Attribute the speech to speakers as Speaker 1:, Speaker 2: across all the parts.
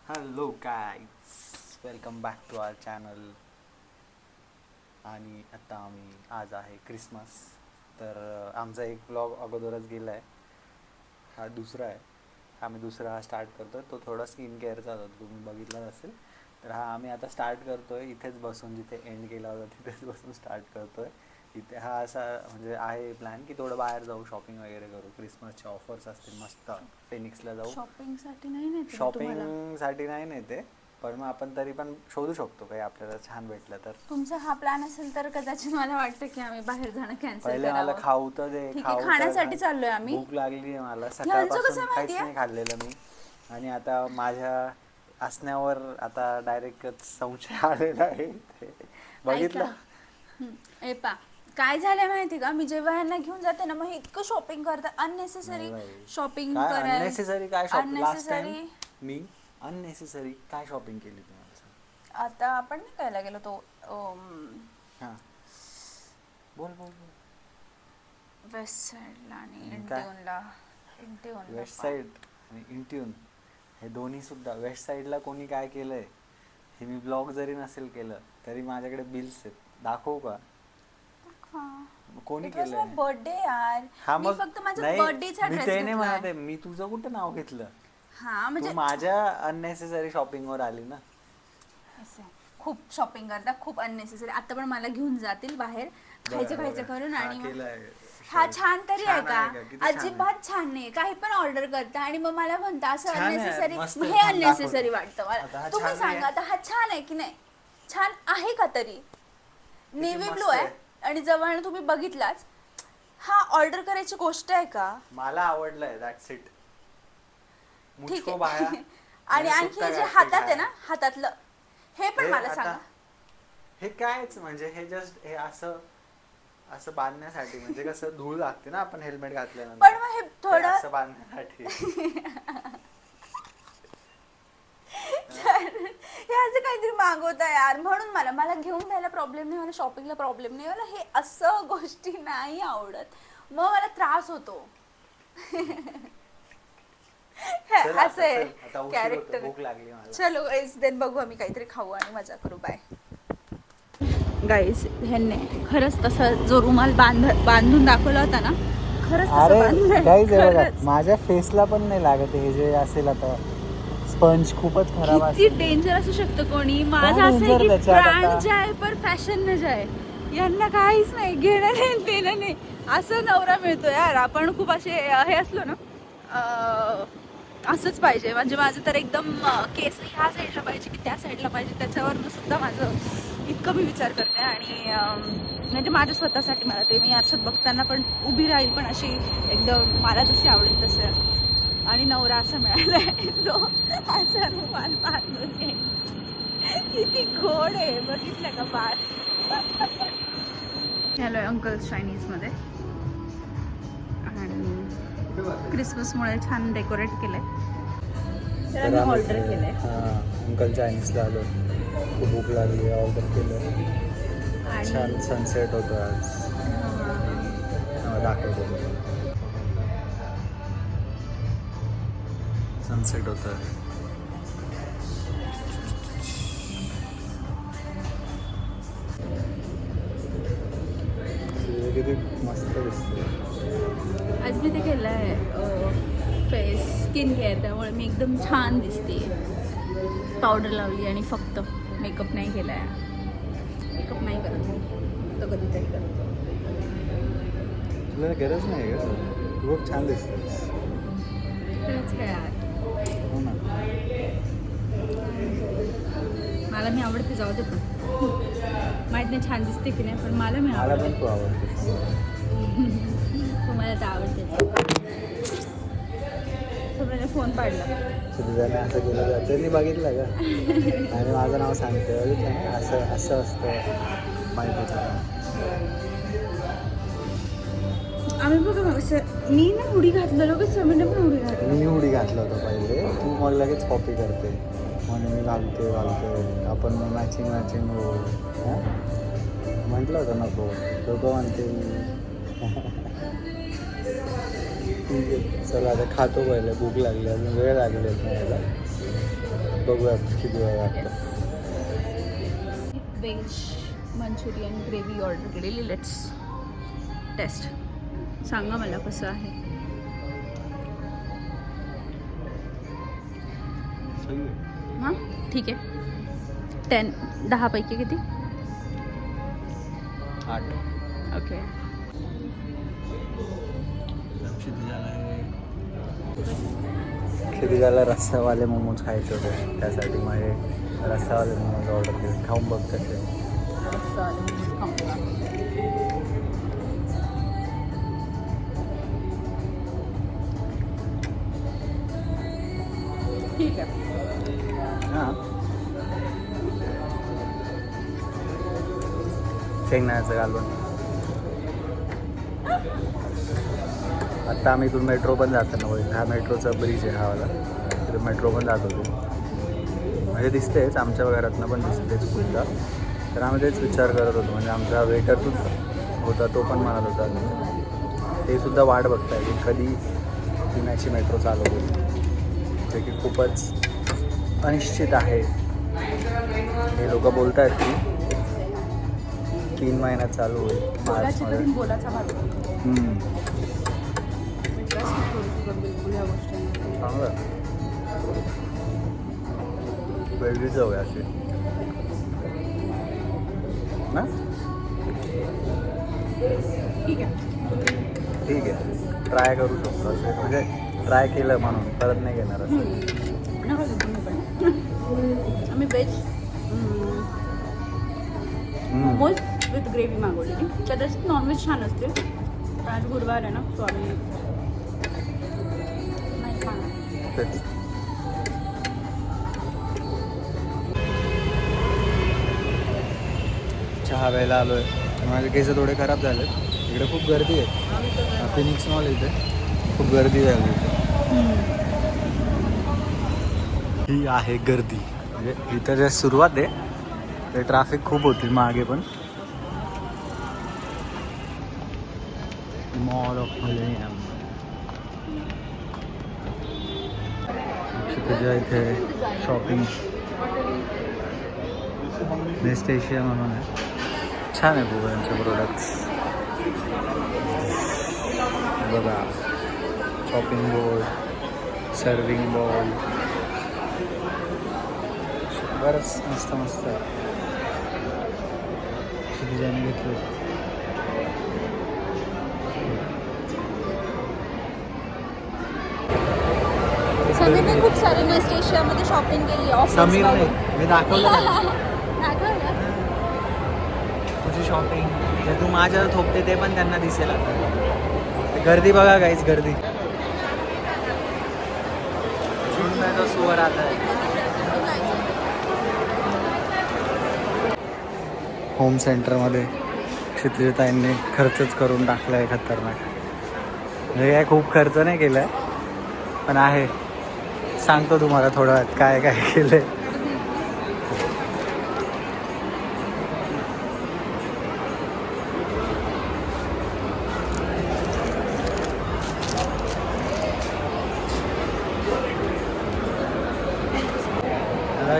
Speaker 1: Hello guys, welcome back to our channel. आणि आता आज आहे क्रिसमस, तर आमचा एक ब्लॉग अगोदरच गेला आहे. हा दुसरा आहे. आम्ही दुसरा स्टार्ट करतो आहे. तो थोडा स्किन केअरचा होता, तुम्ही बघितलाच असेल. तर आम्ही आता स्टार्ट करतो आहे इथेच बसून, जिथे एंड केला होता तिथेच बसून स्टार्ट करतो आहे. इथे हा असा म्हणजे आहे प्लॅन की थोडं बाहेर जाऊ, शॉपिंग वगैरे करू. क्रिसमसचे ऑफर्स असतील मस्त, फेनिक्सला जाऊ.
Speaker 2: शॉपिंगसाठी नाही नेते मी तुम्हाला.
Speaker 1: शॉपिंगसाठी नाही नेते, पण मग आपण तरी पण शोधू शकतो काही आपल्याला छान भेटलं तर.
Speaker 2: तुमचा हा प्लॅन असेल तर कदाचित मला वाटतं की आम्ही बाहेर जाणं कॅन्सल
Speaker 1: पहिले मला
Speaker 2: करावं.
Speaker 1: खाऊ तर दे.
Speaker 2: ठीक आहे, खाण्यासाठी चाललोय आम्ही.
Speaker 1: भूक लागली आहे मला,
Speaker 2: कसं
Speaker 1: सकाळपासून काहीच
Speaker 2: माहितीये?
Speaker 1: नाही खाल्लेलं मी. आणि आता माझ्या असण्यावर आता डायरेक्टच संशय आलेला आहे. बघितलं
Speaker 2: ए पा काय झालंय माहिती का, मी जेव्हा यांना घेऊन जाते ना, मग इतकं शॉपिंग करतात, अननेसेसरी शॉपिंग
Speaker 1: काय अननेसेसरी काय शॉपिंग. Last time
Speaker 2: unnecessary.
Speaker 1: मी अननेसेसरी काय शॉपिंग केली तुम्हाला?
Speaker 2: आता आपण नाही करायला गेलो तो
Speaker 1: हां बोल बोल बोल.
Speaker 2: वेस्ट साईडला आणि
Speaker 1: काय?
Speaker 2: इंटिओनला
Speaker 1: वेस्ट साईड आणि इंट्यून हे दोन्ही सुद्धा. वेस्ट साईडला कोणी काय केलंय हे मी ब्लॉग जरी नसेल केलं तरी माझ्याकडे बिल्स आहेत, दाखवू का? कोणी केलंय?
Speaker 2: बर्थडे यार.
Speaker 1: हा
Speaker 2: मी
Speaker 1: मग
Speaker 2: फक्त माझ्या
Speaker 1: नाही,
Speaker 2: बर्थडेचा
Speaker 1: मी
Speaker 2: ड्रेस
Speaker 1: ते नाही
Speaker 2: घेतलाय.
Speaker 1: म्हणत आहे, मी तुझं कुठं नाव घेतलं.
Speaker 2: हा म्हणजे
Speaker 1: तू माझ्या अननेसेसरी शॉपिंग वर आली ना.
Speaker 2: असं आहे. खूप शॉपिंग करता, खूप अननेसेसरी. आता पण मला घेऊन जातील बाहेर खायचं करून. आणि मग हा छान तरी आहे का? अजिबात छान नाही. काही पण ऑर्डर करता आणि मग मला म्हणता असं
Speaker 1: छान आहे,
Speaker 2: अननेसेसरी.
Speaker 1: मस्त
Speaker 2: हे
Speaker 1: आहे,
Speaker 2: अननेसेसरी
Speaker 1: दाखवतो.
Speaker 2: वाटतं
Speaker 1: आता
Speaker 2: मला.
Speaker 1: हा
Speaker 2: तुम्ही
Speaker 1: छान आहे.
Speaker 2: सांगा आता, हा छान आहे की नाही? छान आहे का तरी? नेव्ही
Speaker 1: मस्त
Speaker 2: ब्लू आहे
Speaker 1: आहे.
Speaker 2: आणि जवळ तुम्ही बघितलाच. हा ऑर्डर करायची गोष्ट आहे का?
Speaker 1: मला आवडलंय, दॅट्स इट.
Speaker 2: ठीक
Speaker 1: मुझको बाया
Speaker 2: आहे. आणि
Speaker 1: मैंने
Speaker 2: आणखी
Speaker 1: कुत्ता
Speaker 2: हे जे
Speaker 1: काट के
Speaker 2: हातात आहे
Speaker 1: खाया.
Speaker 2: ना, हातातलं हे पण
Speaker 1: हे
Speaker 2: मला
Speaker 1: आता-
Speaker 2: सांगा.
Speaker 1: हे कायच म्हणजे हे जस्ट हे असं असं बांधण्यासाठी, म्हणजे कसं धूळ लागते ना आपण हेल्मेट घातल्यानंतर.
Speaker 2: पण मग हे
Speaker 1: हे
Speaker 2: थोडं
Speaker 1: असं बांधण्यासाठी.
Speaker 2: हे असं काहीतरी मागवता यार. म्हणून मला घेऊन जायला प्रॉब्लेम नाही, मला शॉपिंगला प्रॉब्लेम नाही, मला हे असं गोष्टी नाही आवडत. मग मला त्रास होतो.
Speaker 1: चल आता,
Speaker 2: असं आहे
Speaker 1: चल, आता उशीर होतो,
Speaker 2: कॅरेक्टर.
Speaker 1: भूक लागली मला.
Speaker 2: चलो गाईज, देन बघू आम्ही काहीतरी खाऊ आणि मजा करू. Bye guys. ह्यांनी खरंच तसा जो रुमाल बांधून दाखवला होता ना, खरंच तसं बांधलंय. खरंच.
Speaker 1: माझ्या फेसला पण नाही लागत हे जे असेल आता. स्पंज खूपच खराब
Speaker 2: किती डेंजर असू शकतं कोणी. माझं
Speaker 1: काय
Speaker 2: असं आहे
Speaker 1: danger
Speaker 2: की
Speaker 1: त्याच्यात
Speaker 2: ब्रँड
Speaker 1: आता?
Speaker 2: जाय पर फॅशन न जाय. यांना काहीच नाही, घेणं नाही देणं नाही. असं नवरा मिळतो यार. आपण खूप असे हे असलो ना, असंच पाहिजे. म्हणजे माझं तर एकदम केस ह्या साईडला पाहिजे की त्या साईडला पाहिजे, त्याच्यावरनं सुद्धा माझं इतकं मी विचार करते. आणि म्हणजे माझ्या स्वतःसाठी मला ते मी आरशात बघताना पण उभी राहील, पण अशी एकदम मला जशी आवडेल तसं. आणि नवरा असा मिळाला आहे जो असा रुमाल बांधून येईल. किती गोड आहे, बघितलं का बाळ. हॅलो अंकल चायनीजमध्ये. आणि क्रिसमसमुळे छान डेकोरेट केलंय. तर आम्ही ऑर्डर केलंय.
Speaker 1: अंकल चायनीजला आलो, खूप भूक लागली, ऑर्डर केलं. छान सनसेट होतो आज. दाखवतो, सनसेट होतं. किती मस्त दिसते.
Speaker 2: आज मी ते केलं आहे फेस स्किन केअर, त्यामुळे मी एकदम छान दिसते. पावडर लावली आणि फक्त मेकअप नाही केला आहे. मेकअप नाही करत मी, तो कधीतरी करतो.
Speaker 1: तुला गरज नाही का? तू खूप छान दिसतेस.
Speaker 2: खरंच काय यार,
Speaker 1: हो ना.
Speaker 2: मला मी आवडते, जाऊ दे. पण माहीत नाही छान दिसते की नाही, पण मला मी
Speaker 1: मला
Speaker 2: आवडते.
Speaker 1: पण तू आवडते.
Speaker 2: तुम्हाला तर आवडते. सगळ्यांनी फोन पाडला.
Speaker 1: तुझ्याने असं केलं जातं, मी बघितलं का? आणि माझं नाव सांगते, असं असं असतं माहिती.
Speaker 2: आम्ही बघा मग असं, मी ना उडी घातलेलो की समीने पण उडी घातली.
Speaker 1: मी उडी घातलं होतं पहिले, तू मग लगेच कॉपी करते. म्हणून मी घालते आपण मग मॅचिंग हो. म्हटलं होतं नको, लोक म्हणते. ठीक आहे, चला आता खातो पहिले, भूक लागली, अजून वेळ लागली नाही यायला. बघूयात किती वेळ लागतं.
Speaker 2: व्हेज मंचुरियन ग्रेव्ही ऑर्डर केलेली. Let's taste. सांगा मला कसं आहे. हां ठीक आहे. 10 पैकी किती?
Speaker 1: 8.
Speaker 2: ओके.
Speaker 1: क्षितिजाला रस्सावाले मोमोज खायचे होते, त्यासाठी मग हे रस्सावाले मोमोज ऑर्डर केले. खाऊन बघ कसे.
Speaker 2: ठीक आहे.
Speaker 1: हां, शेंगदाण्याचं घालून. आत्ता आम्ही इथून मेट्रो पण जातो ना, हा मेट्रोचा ब्रिज आहे हा वाला, तिथे मेट्रो पण जात होते. म्हणजे दिसतेच, आमच्या घरातनं पण दिसतेच खूपदा. तर आम्ही तेच विचार करत होतो. म्हणजे आमचा वेटरसुद्धा होता, तो पण म्हणत होता ते सुद्धा वाट बघताय की कधी पुण्याची मेट्रो चालू होईल, जे की खूपच अनिश्चित आहे. हे लोक बोलत आहेत की 3 महिन्यात चालू होईल मार्चमध्ये.
Speaker 2: बोलाचा भाग बिलकुल या गोष्टी.
Speaker 1: चांगलं वेगळी जाऊ अशी ना.
Speaker 2: ठीक आहे.
Speaker 1: ठीक आहे, ट्राय करू शकतो असं. म्हणजे ट्राय केलं म्हणून परत नाही घेणार असं.
Speaker 2: नका घेऊ तुम्ही पण. आम्ही व्हेज मोमोज विथ ग्रेव्ही मागवलेली. कदाचित नॉनव्हेज छान असते, पण आज गुरुवार आहे ना, सो आम्ही नाही खाणार.
Speaker 1: तेच. चहा प्यायला आलो आहे. माझे केस थोडे खराब झाले. इकडे खूप गर्दी आहे. फिनिक्स मॉल इथे खूप गर्दी झाली इथे. ही आहे गर्दी. म्हणजे इथं जे सुरुवात आहे ते ट्रॅफिक खूप होती मागे पण. Mall of millennium. त्याच्या इथे शॉपिंग बेस्ट एशिया म्हणून आहे. छान आहे खूप यांचे प्रोडक्ट्स. बघा, शॉपिंग बोर्ड, सर्विंग बॉल, बरंच मस्त मस्त आहे. डिझाईन घेतलं.
Speaker 2: समीरने खूप सारे नेस्ट एशियामध्ये शॉपिंग केली.
Speaker 1: समीर नाही, मी दाखवलं
Speaker 2: दाखवलं.
Speaker 1: तुझी शॉपिंग जे तू माझ्यावर थोपते ते पण त्यांना दिसेल आता. गर्दी बघा गाईच, गर्दी. झुंड में तो सुअर आता है. होम सेंटरमध्ये क्षितिजताईंनी खर्चच करून टाकला आहे खतरनाक. म्हणजे काय खूप खर्च नाही केला आहे, पण आहे. सांगतो तुम्हाला थोड्या वेळात काय काय केलं आहे.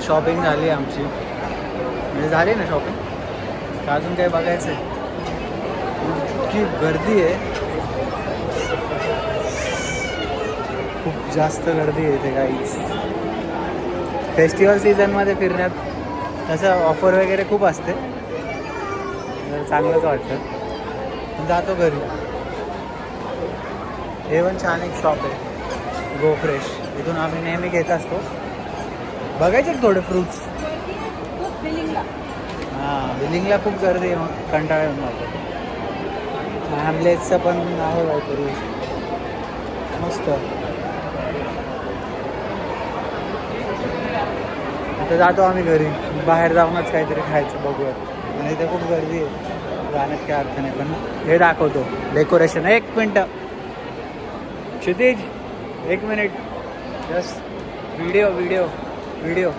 Speaker 1: शॉपिंग झाली आमची. म्हणजे झाली ना शॉपिंग, अजून काही बघायचं आहे. इतकी गर्दी आहे, खूप जास्त गर्दी आहे इथे. काहीच फेस्टिवल सीझनमध्ये फिरण्यात तसं ऑफर वगैरे खूप असते, तर चांगलंच वाटतं. जातो घरी. हे पण छान एक शॉप आहे, गो फ्रेश. इथून आम्ही नेहमी घेत असतो. बघायचे थोडे फ्रूट्स. हां, बिलिंगला खूप गर्दी आहे, मग कंटाळा येऊन जातो. हॅमलेटचं पण आहे काहीतरी मस्त. आता जातो आम्ही घरी. बाहेर जाऊनच काहीतरी खायचं बघूयात. आणि इथे खूप गर्दी आहे, जाण्यात काय अर्थ नाही. पण हे दाखवतो डेकोरेशन. 1 मिनटं Kshitij, 1 minute just. Video video video.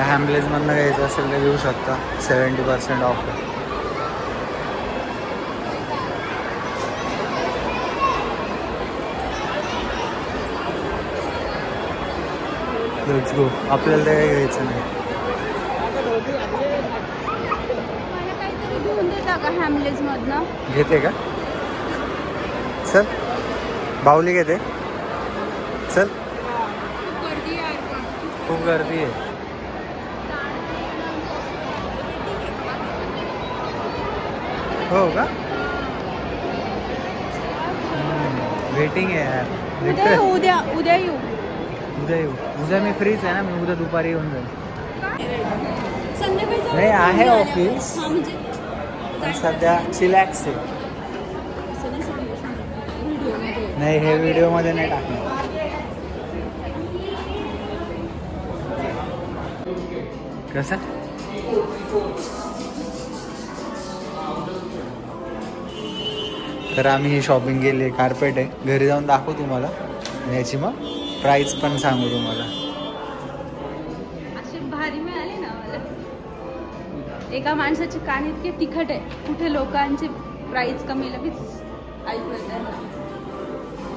Speaker 1: हॅम्बलेजमधनं घ्यायचं असेल तर घेऊ शकता. 70% ऑफ आहे. Let's go. आपल्याला ते काही घ्यायचं नाही.
Speaker 2: मला काहीतरी घेऊन देता का हॅमलेज मधनं?
Speaker 1: घेते का? चल बाहुली घेते. चल
Speaker 2: गर्दी आहे.
Speaker 1: खूप गर्दी आहे. हो का? वेटिंग आहे यार.
Speaker 2: उद्या येऊ, उद्या उद्या येऊ.
Speaker 1: उद्या येऊ. उद्या मी फ्रीच आहे ना. मी उद्या दुपारी येऊन जाईल.
Speaker 2: संध्याकाळी जाऊ.
Speaker 1: नाही, आहे ऑफिस.
Speaker 2: हा, म्हणजे
Speaker 1: पण सध्या चिलॅक्स आहे.
Speaker 2: असं नाही सांगू व्हिडिओमध्ये.
Speaker 1: नाही, हे व्हिडिओमध्ये नाही टाकणार. कसं? तर आम्ही ही शॉपिंग केली आहे. कार्पेट आहे. घरी जाऊन दाखवू तुम्हाला. आणि याची मग प्राईस पण सांगू तुम्हाला.
Speaker 2: अशी भारी मिळाली ना मला. एका माणसाचे कान इतके तिखट आहे. कुठे लोकांची प्राइस कमी लगेच ऐकू येतं ना.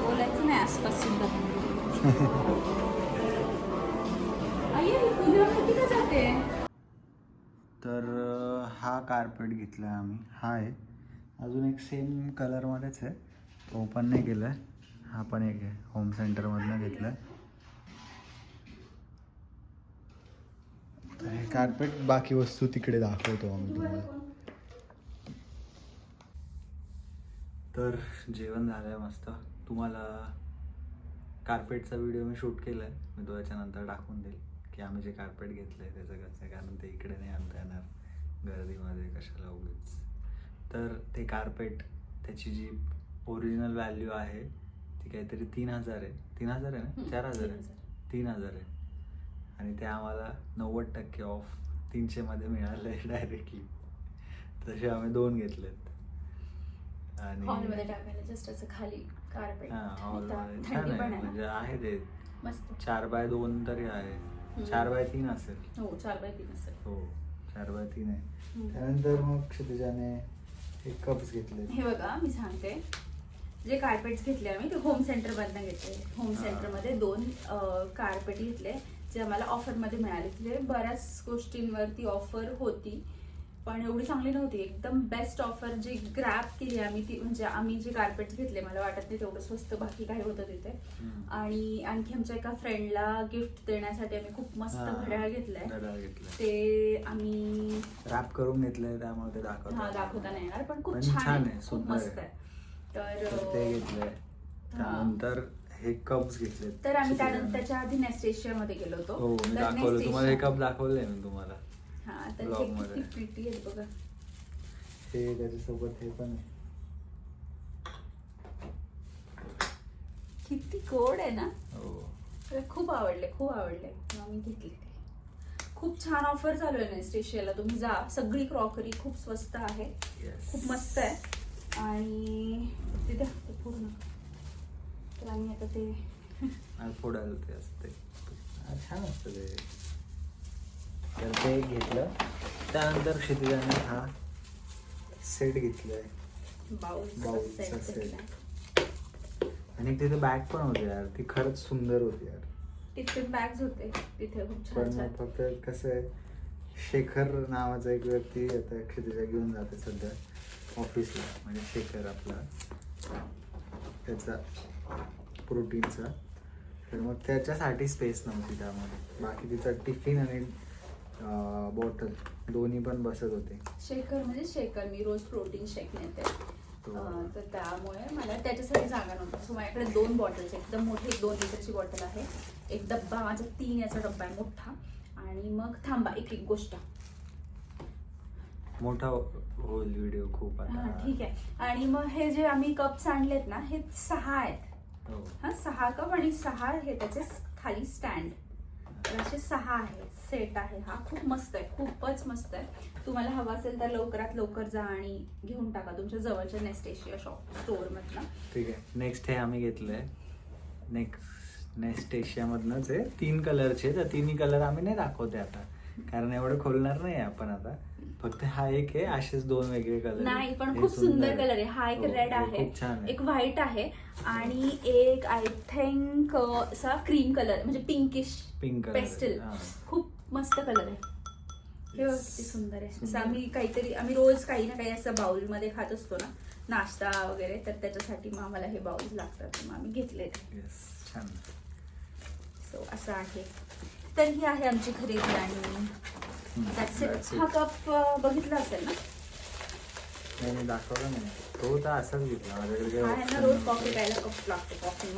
Speaker 2: बोलायचं नाही आसपास सुद्धा. आई, पुण्यावर कुठे जाते?
Speaker 1: तर हा कार्पेट घेतला आहे आम्ही. हा आहे. अजून एक सेम कलरमध्येच आहे. तो पण नाही केला आहे. हा पण एक आहे. होम सेंटरमधनं घेतला आहे. तर हे कार्पेट, बाकी वस्तू तिकडे दाखवतो आम्ही तुम्हाला. तर जेवण झालं आहे मस्त. तुम्हाला कार्पेटचा व्हिडिओ मी शूट केला आहे. मी तो याच्यानंतर टाकून देईल की आम्ही जे कार्पेट घेतलं आहे त्याचं कसं आहे. कारण ते इकडे नाही आणता येणार गर्दीमध्ये, कशाला उगीच. तर ते कार्पेट, त्याची जी ओरिजिनल व्हॅल्यू आहे ती काहीतरी 3,000 आहे. 3,000 आहे ना? 4,000 आहे. 3,000 आहे. आणि ते आम्हाला 90% ऑफ 300 मध्ये मिळालं आहे डायरेक्टली. तसे आम्ही 2 घेतलेत. आणि
Speaker 2: हॉलमध्ये टाकायला जस्ट असं खाली कार्पेट.
Speaker 1: हां, हॉलमध्ये छान आहे. म्हणजे आहे ते
Speaker 2: मस्त.
Speaker 1: 4x2 तरी आहे. 4x3 असेल.
Speaker 2: हो, 4x3 असेल.
Speaker 1: हो, 4x3 आहे. त्यानंतर मग क्षितिजाने हे कप्स घेतले.
Speaker 2: हे बघा, मी सांगते. जे कार्पेट्स घेतले आम्ही ते होम सेंटर मधनं घेतले. होम सेंटरमध्ये 2 कार्पेट घेतले जे आम्हाला ऑफरमध्ये मिळाले. तिथे बऱ्याच गोष्टींवरती ऑफर होती पण एवढी चांगली नव्हती. एकदम बेस्ट ऑफर जी ग्रॅब केली आम्ही ती म्हणजे आम्ही जे कार्पेट्स घेतले, मला वाटत नाही तेवढं स्वस्त बाकी काही होतं तिथे. आणि आणखी आमच्या एका फ्रेंडला गिफ्ट देण्यासाठी आम्ही खूप मस्त घड्याळ घेतलंय. ते आम्ही
Speaker 1: रॅप करून घेतलंय त्यामुळे ते
Speaker 2: दाखवता नाही येणार पण खूप
Speaker 1: पण
Speaker 2: छान आहे. खूप
Speaker 1: सुंदर
Speaker 2: मस्त आहे. तर
Speaker 1: ते घेतलंय. त्यानंतर हे कप्स घेतले.
Speaker 2: तर आम्ही त्याच्या आधी नेस्टेशिया मध्ये गेलो होतो.
Speaker 1: हो, मी दाखवलं तुम्हाला. हे कप दाखवले मी तुम्हाला.
Speaker 2: हा, तर हे किती प्रिटी आहेत बघा.
Speaker 1: हे त्याच्यासोबत हे पण आहे.
Speaker 2: किती गोड आहे ना.
Speaker 1: हो,
Speaker 2: मला खूप आवडले, खूप आवडले. मी घेतले ते. खूप छान ऑफर चालू आहे नेस्टेशियाला. तुम्ही जा. सगळी क्रॉकरी खूप स्वस्त आहे. खूप मस्त आहे. आणि तिथे पूर्ण तर आम्ही आता ते
Speaker 1: फोडायला ते असते. छान असतं ते. तर ते एक घेतलं. त्यानंतर क्षितिजाने हा सेट घेतलाय. बाउलचा सेट. आणि तिथे बॅग पण होती यार. ती खरंच सुंदर होती यार.
Speaker 2: टिफिन बॅग्स होते तिथे खूप
Speaker 1: पण
Speaker 2: छान.
Speaker 1: फक्त कसं आहे, शेखर नावाचा एक व्यक्ती आता क्षितिजा घेऊन जाते सध्या ऑफिसला. म्हणजे शेखर आपला त्याचा प्रोटीनचा. तर मग त्याच्यासाठी स्पेस नव्हती त्यामध्ये. बाकी तिचा टिफिन आणि बॉटल दोन्ही पण बसत होते.
Speaker 2: शेकर म्हणजे शेकर, मी रोज प्रोटीन शेक नेते. तर त्यामुळे मला त्याच्यासाठी जागा नव्हती. सो माझ्याकडे 2 बॉटल्स, एकदम मोठी 2 लिटरची बॉटल आहे. एक डब्बा, माझा 3 याचा डब्बा आहे मोठा. आणि मग थांबा, एक गोष्ट
Speaker 1: मोठा होईल व्हिडिओ खूप.
Speaker 2: हा, ठीक आहे. आणि मग हे जे आम्ही कप्स आणलेत ना, हे 6 आहेत. हा, 6 कप आणि 6 हे त्याचे खाली स्टँड. तर असे 6 आहेत. सेट आहे हा. खूप मस्त आहे, खूपच मस्त आहे. तुम्हाला हवा असेल तर लवकरात लवकर जा आणि घेऊन टाका तुमच्या जवळच्या नेस्टेशिया स्टोअर मधनं.
Speaker 1: ठीक आहे. नेक्स्ट हे आम्ही घेतलंय. नेस्टेशिया मधनच आहे. 3 कलरचे. तर 3 कलर आम्ही नाही दाखवते आता कारण एवढं खोलणार नाही आपण आता. फक्त हा एक आहे, असेच 2 वेगळे कलर
Speaker 2: नाही पण खूप सुंदर कलर आहे. हा एक रेड आहे,
Speaker 1: खूप छान आहे.
Speaker 2: एक व्हाईट आहे आणि एक आय थिंक असा क्रीम कलर म्हणजे पिंकिश
Speaker 1: पिंक कलर
Speaker 2: पेस्टल. खूप मस्त कलर आहे. हे बघ किती सुंदर आहे. असं आम्ही रोज काही ना काही असं बाउल मध्ये खात असतो ना नाश्ता वगैरे, तर त्याच्यासाठी मग आम्हाला हे बाउल्स लागतात, मग आम्ही घेतले.
Speaker 1: छान.
Speaker 2: सो असं आहे. तर ही आहे आमची खरेदी आणि that's it. हा कप बघितला असेल ना?
Speaker 1: नाही दाखवला नाही, तो तर असाच घेतला माझ्याकडे.
Speaker 2: हा आहे ना, रोज कॉफी प्यायला कप लागतो कॉफी.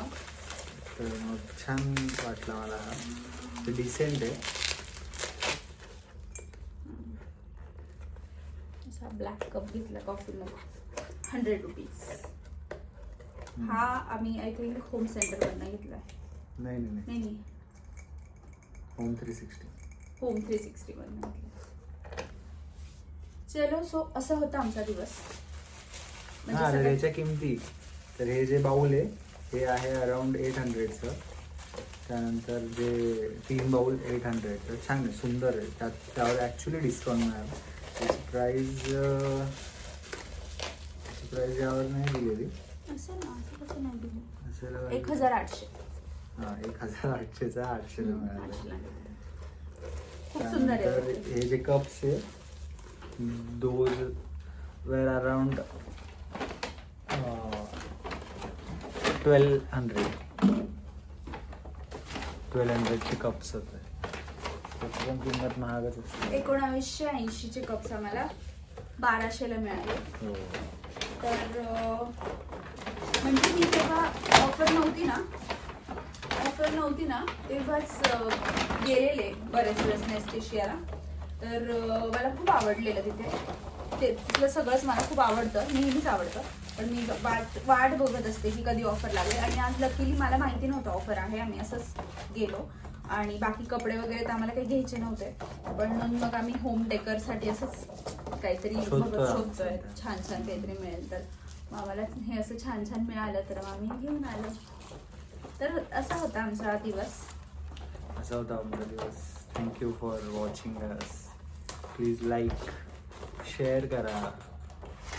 Speaker 1: तर मग छान वाटला मला हा, डिसेंट आहे.
Speaker 2: असा ब्लॅक कप घेतला कॉफी मग 100 रुपीज. हा आम्ही आय थिंक होम सेंटर मधनं घेतलाय.
Speaker 1: नाही नाही
Speaker 2: नाही
Speaker 1: होम 360.
Speaker 2: होम 360 मधनं घेतला. चलो सो असा होता आमचा दिवस.
Speaker 1: हा,
Speaker 2: म्हणजे
Speaker 1: तर
Speaker 2: सगळ्यात-
Speaker 1: याच्या किमती, तर हे जे बाउल आहे हे आहे अराउंड 800चं. त्यानंतर जे 3 बाउल 800चं. छान आहे, सुंदर आहे. त्यावर ॲक्च्युली डिस्काउंट मिळाला. त्याची प्राईज यावर नाही दिलेली
Speaker 2: असं ना, असं कसं नाही दिलं?
Speaker 1: असेल
Speaker 2: 1800.
Speaker 1: हां, 1800चा 800ला मिळाला.
Speaker 2: खूप सुंदर आहे.
Speaker 1: त्यानंतर हे जे कप्स आहे दोज वेर अराउंड 1200चे कप्स होते. त्याची पण किंमत महागच असते.
Speaker 2: 1980 चे कप्स आम्हाला 1200ला मिळाले.
Speaker 1: हो.
Speaker 2: तर म्हणजे मी तेव्हा ऑफर नव्हती ना तेव्हाच गेलेले बरेच वेळेस नेस्टेशियाला. तर मला खूप आवडलेलं तिथलं सगळंच मला खूप आवडतं, नेहमीच आवडतं. पण मी वाट बघत असते की कधी ऑफर लागेल. आणि आज लकीली मला माहिती नव्हतं ऑफर आहे. आम्ही असंच गेलो आणि बाकी कपडे वगैरे तर आम्हाला काही घ्यायचे नव्हते. पण मग आम्ही होम डेकरसाठी असंच काहीतरी शोधतोय, छान काहीतरी मिळेल तर. मग आम्हाला हे असं छान मिळालं तर मग आम्ही घेऊन आलो. तर असा होता आमचा दिवस.
Speaker 1: Thank you for watching us. Please like, share करा.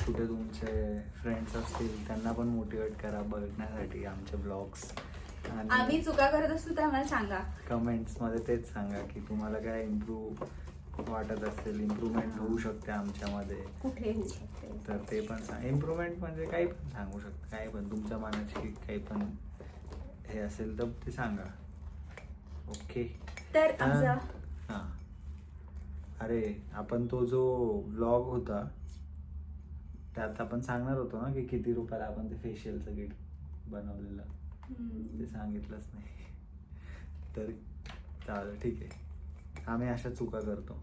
Speaker 1: कुठे तुमचे फ्रेंड्स असतील त्यांना पण मोटिवेट करा बघण्यासाठी आमचे ब्लॉग्स. आणि
Speaker 2: आम्ही चुका करत असतो तर आम्हाला सांगा
Speaker 1: कमेंट्समध्ये तेच सांगा की तुम्हाला काय इम्प्रूव्ह वाटत असेल, इम्प्रूव्हमेंट होऊ शकते आमच्यामध्ये,
Speaker 2: कुठे होऊ शकते.
Speaker 1: तर ते पण सांगा. इम्प्रूव्हमेंट म्हणजे काही पण सांगू शकता, काही पण तुमच्या मनाची काही पण हे असेल तर ते सांगा. ओके.
Speaker 2: तर आमचा
Speaker 1: हां, अरे आपण तो जो व्लॉग होता त्यात आपण सांगणार होतो ना की किती रुपयाला आपण ते फेशियलचं किट बनवलेलं, ते सांगितलंच नाही. तर चालेल, ठीक आहे. आम्ही अशा चुका करतो.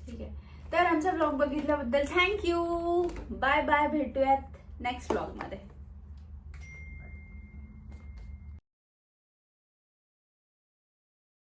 Speaker 2: ठीक आहे. तर आमचा ब्लॉग बघितल्याबद्दल थँक्यू. Bye bye. भेटूयात नेक्स्ट ब्लॉग मध्ये.